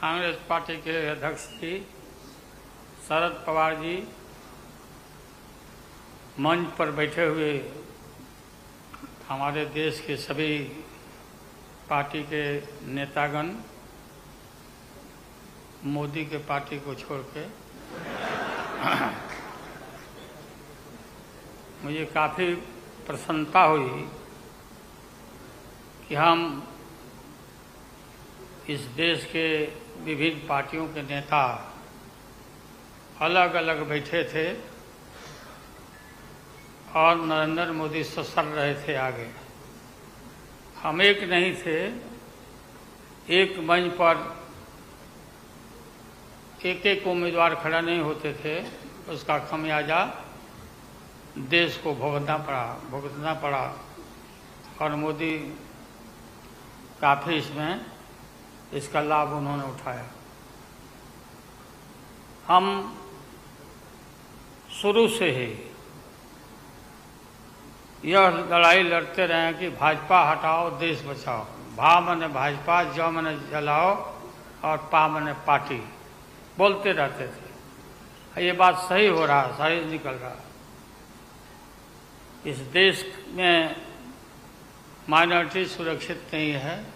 Congress party के अध्यक्ष जी शरद पवार जी मंच पर बैठे हुए हमारे देश के सभी पार्टी के नेतागण मोदी के पार्टी को छोड़ के मुझे काफ़ी प्रसन्नता हुई कि हम इस देश के विभिन्न पार्टियों के नेता अलग अलग बैठे थे और नरेंद्र मोदी ससर रहे थे आगे। हम एक नहीं थे, एक मंच पर एक एक उम्मीदवार खड़ा नहीं होते थे, उसका खमियाजा देश को भुगतना पड़ा और मोदी काफ़ी इसका लाभ उन्होंने उठाया। हम शुरू से ही यह लड़ाई लड़ते रहे कि भाजपा हटाओ देश बचाओ। भा मने भाजपा, ज मने जलाओ और पा मने पार्टी बोलते रहते थे। ये बात सही हो रहा, सही निकल रहा। इस देश में माइनॉरिटी सुरक्षित नहीं है।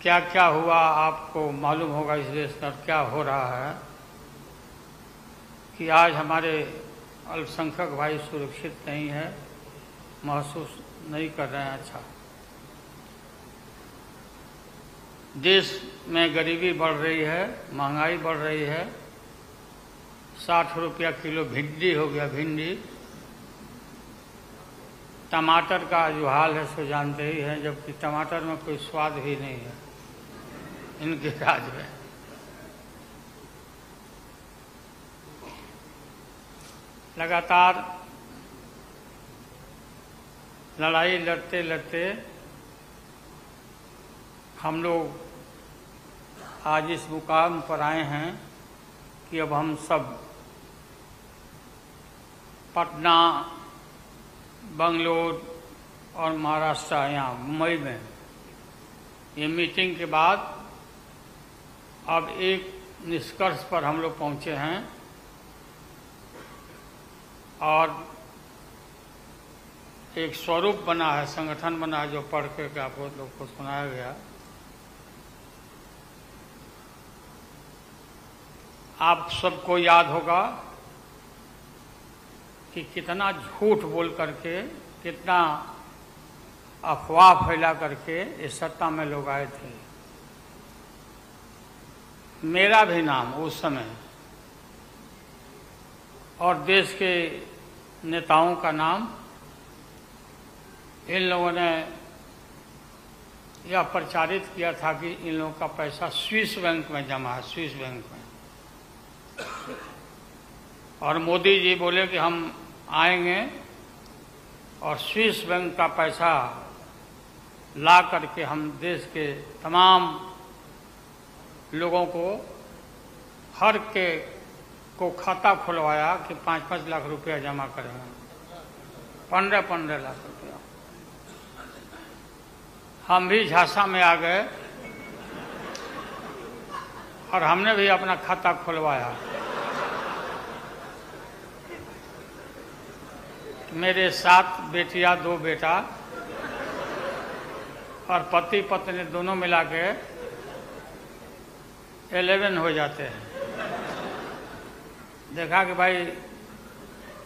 क्या क्या हुआ आपको मालूम होगा इस देश में क्या हो रहा है कि आज हमारे अल्पसंख्यक भाई सुरक्षित नहीं है, महसूस नहीं कर रहे हैं। अच्छा, देश में गरीबी बढ़ रही है, महंगाई बढ़ रही है। 60 रुपया किलो भिंडी हो गया। भिंडी, टमाटर का जो हाल है सो जानते ही हैं, जबकि टमाटर में कोई स्वाद भी नहीं है इनके राज में। लगातार लड़ाई लड़ते लड़ते हम लोग आज इस मुकाम पर आए हैं कि अब हम सब पटना, बंगलोर और महाराष्ट्र, यहाँ मुंबई में ये मीटिंग के बाद अब एक निष्कर्ष पर हम लोग पहुँचे हैं और एक स्वरूप बना है, संगठन बना है, जो पढ़ के आप लोग को सुनाया गया। आप सबको याद होगा कि कितना झूठ बोल करके, कितना अफवाह फैला करके इस सत्ता में लोग आए थे। मेरा भी नाम उस समय और देश के नेताओं का नाम इन लोगों ने यह प्रचारित किया था कि इन लोगों का पैसा स्विस बैंक में जमा है, स्विस बैंक में। और मोदी जी बोले कि हम आएंगे और स्विस बैंक का पैसा ला करके हम देश के तमाम लोगों को, हर के को खाता खुलवाया कि 5-5 लाख रुपया जमा करेंगे। 15-15 लाख रुपया। हम भी झांसा में आ गए और हमने भी अपना खाता खुलवाया। मेरे 7 बेटियां, 2 बेटा और पति पत्नी दोनों मिला के 11 हो जाते हैं। देखा कि भाई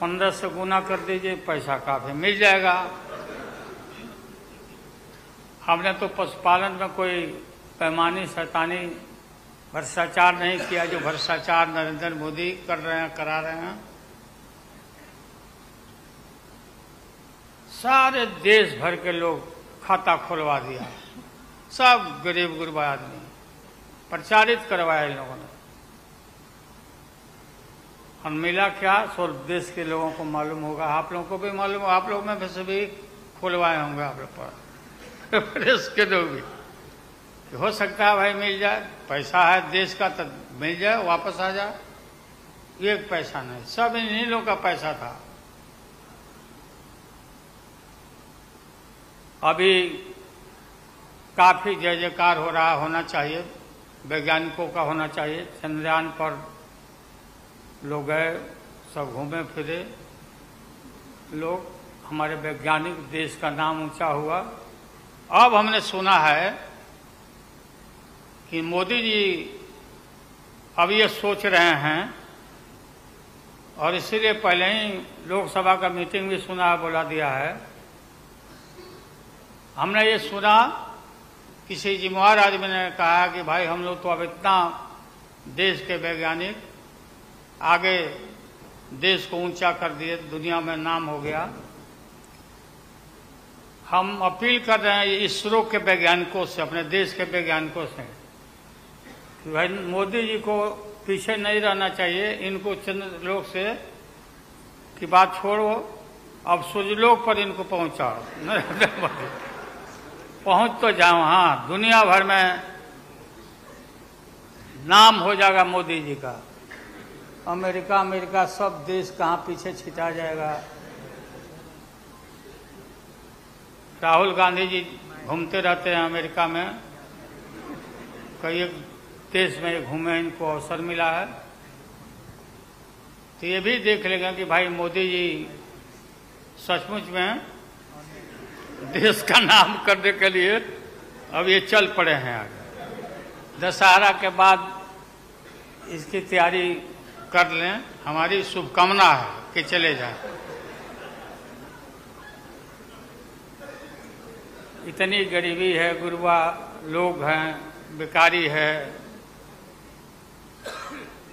15 से गुना कर दीजिए, पैसा काफी मिल जाएगा। हमने तो पशुपालन में कोई पैमानी शैतानी भ्रष्टाचार नहीं किया, जो भ्रष्टाचार नरेंद्र मोदी कर रहे हैं, करा रहे हैं। सारे देश भर के लोग खाता खुलवा दिया, सब गरीब गुरबा आदमी प्रचारित करवाया इन लोगों ने। और मिला क्या, सो देश के लोगों को मालूम होगा, आप लोगों को भी मालूम होगा, आप लोग में से भी खुलवाए होंगे आप लोग पर, प्रेस के लोग भी। हो सकता है भाई मिल जाए, पैसा है देश का तो मिल जाए, वापस आ जाए। एक पैसा नहीं, सब इन्हीं लोगों का पैसा था। अभी काफ़ी जय जयकार हो रहा होना चाहिए, वैज्ञानिकों का होना चाहिए। चंद्रयान पर लोग गए, सब घूमे फिरे लोग, हमारे वैज्ञानिक, देश का नाम ऊंचा हुआ। अब हमने सुना है कि मोदी जी अब ये सोच रहे हैं, और इसीलिए पहले ही लोकसभा का मीटिंग भी सुना, बुला दिया है। हमने ये सुना, किसी जिम्मेवार आदमी ने कहा कि भाई हम लोग तो अब इतना देश के वैज्ञानिक आगे देश को ऊंचा कर दिए, दुनिया में नाम हो गया। हम अपील कर रहे हैं इसरो के वैज्ञानिकों से, अपने देश के वैज्ञानिकों से, कि भाई मोदी जी को पीछे नहीं रहना चाहिए। इनको चंद्रलोक से की बात छोड़ो, अब सूर्यलोक पर इनको पहुंचाओ। पहुंच तो जाओ, हाँ, दुनिया भर में नाम हो जाएगा मोदी जी का। अमेरिका सब देश कहाँ पीछे छिटा जाएगा। राहुल गांधी जी घूमते रहते हैं अमेरिका में, कई देश में घूमे, इनको अवसर मिला है। तो ये भी देख लेगा कि भाई मोदी जी सचमुच में देश का नाम करने के लिए अब ये चल पड़े हैं आगे। दशहरा के बाद इसकी तैयारी कर लें, हमारी शुभकामना है कि चले जाएं। इतनी गरीबी है, गुरबा लोग हैं, बेकारी है,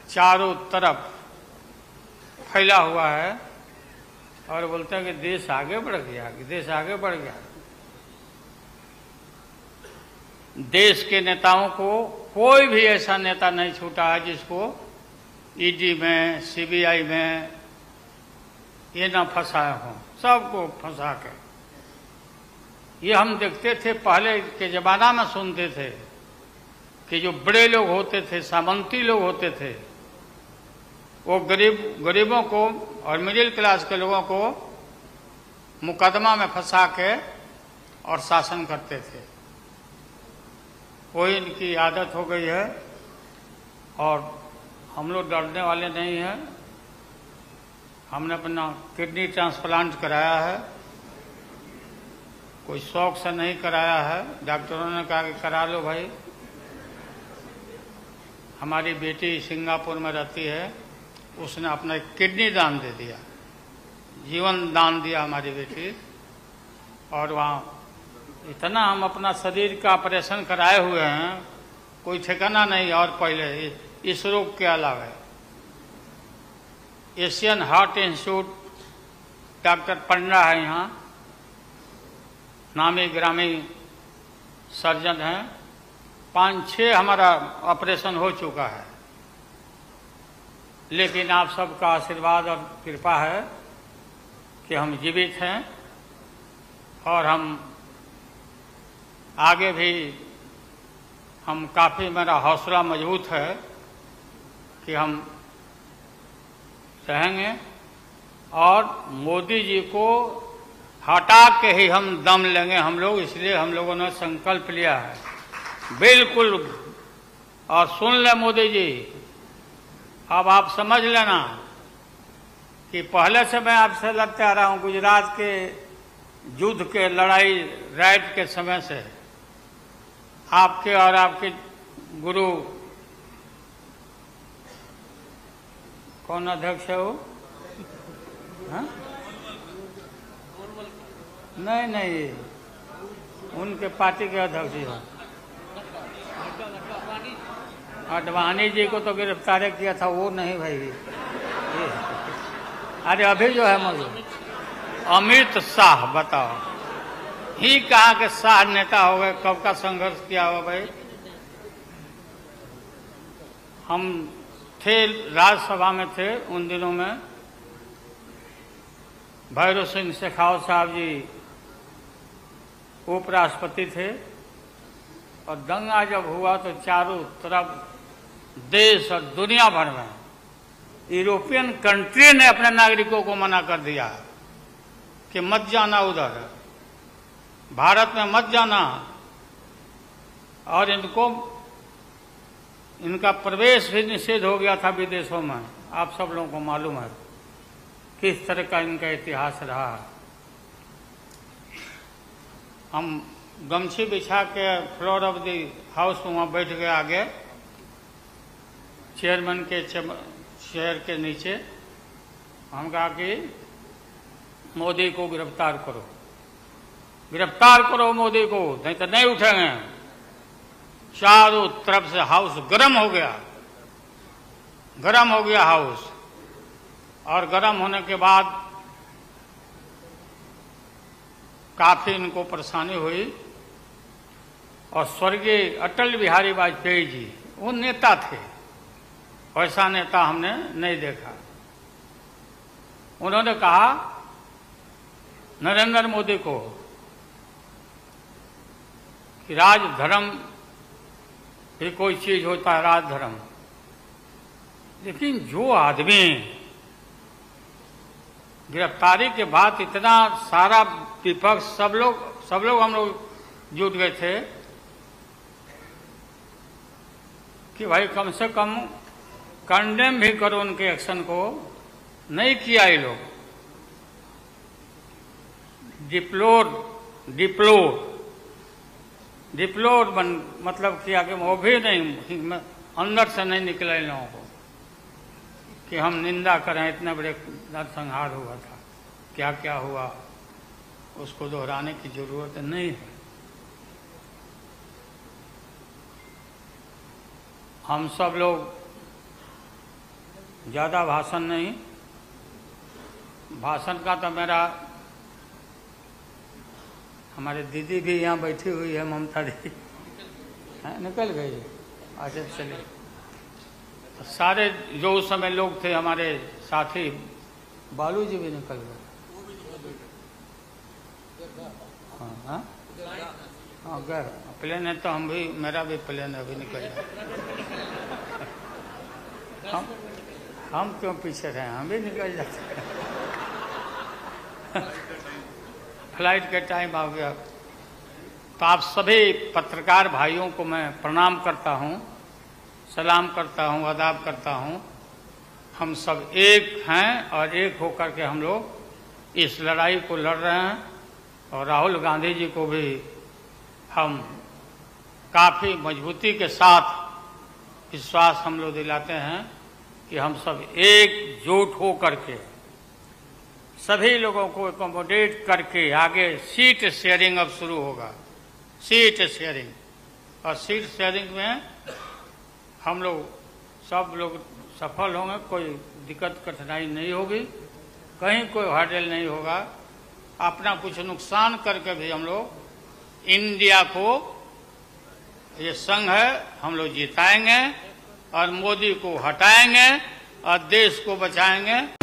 चारों तरफ फैला हुआ है, और बोलते हैं कि देश आगे बढ़ गया, कि देश आगे बढ़ गया। देश के नेताओं को कोई भी ऐसा नेता नहीं छूटा है जिसको ईडी में, सीबीआई में ये ना फंसाए हों, सबको फंसा के। ये हम देखते थे, पहले के जमाना में सुनते थे कि जो बड़े लोग होते थे, सामंती लोग होते थे, वो गरीबों को और मिडिल क्लास के लोगों को मुकदमा में फंसा के और शासन करते थे। वही इनकी आदत हो गई है, और हम लोग डरने वाले नहीं हैं। हमने अपना किडनी ट्रांसप्लांट कराया है, कोई शौक से नहीं कराया है। डॉक्टरों ने कहा कि करा लो भाई। हमारी बेटी सिंगापुर में रहती है, उसने अपना किडनी दान दे दिया, जीवन दान दिया हमारी बेटी। और वहाँ इतना हम अपना शरीर का ऑपरेशन कराए हुए हैं, कोई ठिकाना नहीं। और पहले इस रोग के अलावा एशियन हार्ट इंस्टीट्यूट, डॉक्टर पंडा है यहाँ, नामी ग्रामी सर्जन हैं। 5-6 हमारा ऑपरेशन हो चुका है, लेकिन आप सबका आशीर्वाद और कृपा है कि हम जीवित हैं, और हम आगे भी हम काफ़ी, मेरा हौसला मजबूत है कि हम रहेंगे, और मोदी जी को हटा के ही हम दम लेंगे हम लोग। इसलिए हम लोगों ने संकल्प लिया है, बिल्कुल। और सुन ले मोदी जी, अब आप समझ लेना कि पहले से मैं आपसे लड़ते आ रहा हूं, गुजरात के युद्ध के लड़ाई राइट के समय से। आपके और आपके गुरु, कौन अध्यक्ष है वो? हाँ? नहीं, उनके पार्टी के अध्यक्ष हैं। अडवाणी जी को तो गिरफ्तार किया था, वो नहीं भाई। अरे अभी जो है मौजूद अमित शाह, बताओ, ही कहाँ के शाह नेता हो गए? कब का संघर्ष किया हुआ भाई। हम थे राज्यसभा में, थे उन दिनों में। भैरव सिंह शेखावत साहब जी उपराष्ट्रपति थे, और दंगा जब हुआ तो चारों तरफ देश और दुनिया भर में यूरोपियन कंट्री ने अपने नागरिकों को मना कर दिया कि मत जाना उधर, भारत में मत जाना। और इनका प्रवेश भी निषेध हो गया था विदेशों में। आप सब लोगों को मालूम है किस तरह का इनका इतिहास रहा। हम गमछी बिछा के फ्लोर ऑफ द हाउस में वहाँ बैठ गए आगे चेयरमैन के चेयर के नीचे। हम कहा कि मोदी को गिरफ्तार करो, गिरफ्तार करो मोदी को, नहीं तो नहीं उठेंगे। चारों तरफ से हाउस गर्म हो गया, गर्म हो गया हाउस। और गर्म होने के बाद काफी इनको परेशानी हुई। और स्वर्गीय अटल बिहारी वाजपेयी जी वो नेता थे, वैसा नेता हमने नहीं देखा। उन्होंने कहा नरेंद्र मोदी को कि राजधर्म भी कोई चीज होता है, राजधर्म। लेकिन जो आदमी गिरफ्तारी के बाद इतना सारा विपक्ष सब लोग हम लोग जुट गए थे कि भाई कम से कम कंडेम भी करो उनके एक्शन को, नहीं किया ये लोग। डिप्लोर मतलब किया कि वो भी नहीं, अंदर से नहीं निकला इन लोगों को कि हम निंदा करें। इतने बड़े नरसंहार हुआ था, क्या क्या हुआ उसको दोहराने की जरूरत नहीं है। हम सब लोग ज्यादा भाषण नहीं, भाषण का तो मेरा, हमारे दीदी भी यहाँ बैठी हुई है, ममता दी निकल गई। अच्छा चलिए, तो सारे जो उस समय लोग थे हमारे साथी, बालू जी भी निकल गए। हाँ गए प्लेन है तो हम भी, मेरा भी प्लेन अभी निकल जाए। हम क्यों पीछे रहे, हम भी निकल जाते। फ्लाइट के टाइम आ गया। तो आप सभी पत्रकार भाइयों को मैं प्रणाम करता हूं, सलाम करता हूं, आदाब करता हूं। हम सब एक हैं और एक होकर के हम लोग इस लड़ाई को लड़ रहे हैं। और राहुल गांधी जी को भी हम काफी मजबूती के साथ विश्वास हम लोग दिलाते हैं कि हम सब एकजुट हो करके सभी लोगों को एकोमोडेट करके आगे सीट शेयरिंग अब शुरू होगा। सीट शेयरिंग, और सीट शेयरिंग में हम लोग सब लोग सफल होंगे, कोई दिक्कत कठिनाई नहीं होगी, कहीं कोई हर्डल नहीं होगा। अपना कुछ नुकसान करके भी हम लोग इंडिया को, ये संघ है, हम लोग जिताएंगे और मोदी को हटाएंगे और देश को बचाएंगे।